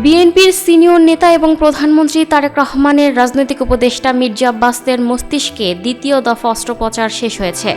বিএনপির সিনিয়র নেতা এবং প্রধানমন্ত্রী তারেক রহমানের রাজনৈতিক উপদেষ্টা মির্জা আব্বাসের মস্তিষ্কে দ্বিতীয় দফা অস্ত্রোপচার শেষ হয়েছে।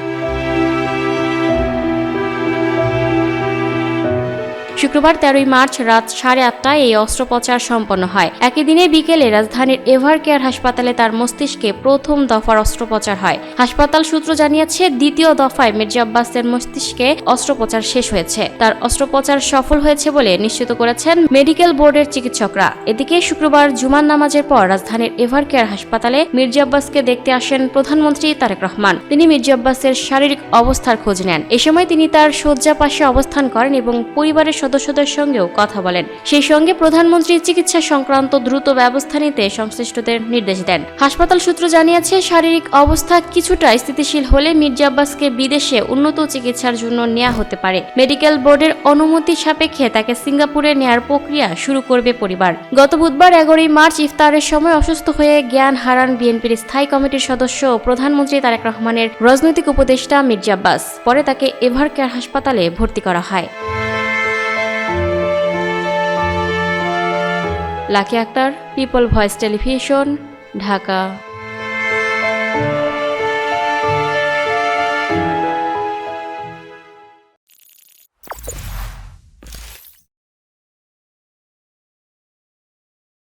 শুক্রবার 13 মার্চ রাত 8:30টায় এই অস্ত্রোপচার সম্পন্ন হয়। একই দিনে বিকেলে রাজধানীর এভার কেয়ার হাসপাতালে তার মস্তিষ্কে প্রথম দফার অস্ত্রোপচার হয়। হাসপাতাল সূত্র জানিয়েছে, দ্বিতীয় দফায় মির্জা আব্বাসের মস্তিষ্কে অস্ত্রোপচার শেষ হয়েছে। তার অস্ত্রোপচার সফল হয়েছে বলে নিশ্চিত করেছেন মেডিকেল বোর্ডের চিকিৎসকরা। এদিকে শুক্রবার জুমার নামাজের পর রাজধানীর এভার কেয়ার হাসপাতালে মির্জা আব্বাসকে দেখতে আসেন প্রধানমন্ত্রী তারেক রহমান। তিনি মির্জা আব্বাসের শারীরিক অবস্থার খোঁজ নেন। এ সময় তিনি তার শয্যা পাশে অবস্থান করেন এবং পরিবারের সদস্যদের সঙ্গেও কথা বলেন। সেই সঙ্গে প্রধানমন্ত্রী চিকিৎসা সংক্রান্ত দ্রুত ব্যবস্থা নিতে সংশ্লিষ্টদের নির্দেশ দেন। হাসপাতাল সূত্র জানিয়েছে, শারীরিক অবস্থা কিছুটা স্থিতিশীল হলে মির্জা আব্বাসকে বিদেশে উন্নত চিকিৎসার জন্য নেওয়া হতে পারে। মেডিকেল বোর্ডের অনুমতি সাপেক্ষে তাকে সিঙ্গাপুরে নেয়ার প্রক্রিয়া শুরু করবে পরিবার। গত বুধবার 11 মার্চ ইফতারের সময় অসুস্থ হয়ে জ্ঞান হারান বিএনপির স্থায়ী কমিটির সদস্য ও প্রধানমন্ত্রী তারেক রহমানের রাজনৈতিক উপদেষ্টা মির্জা আব্বাস। পরে তাকে এভার কেয়ার হাসপাতালে ভর্তি করা হয়। Lucky Akter, people voice television, Dhaka.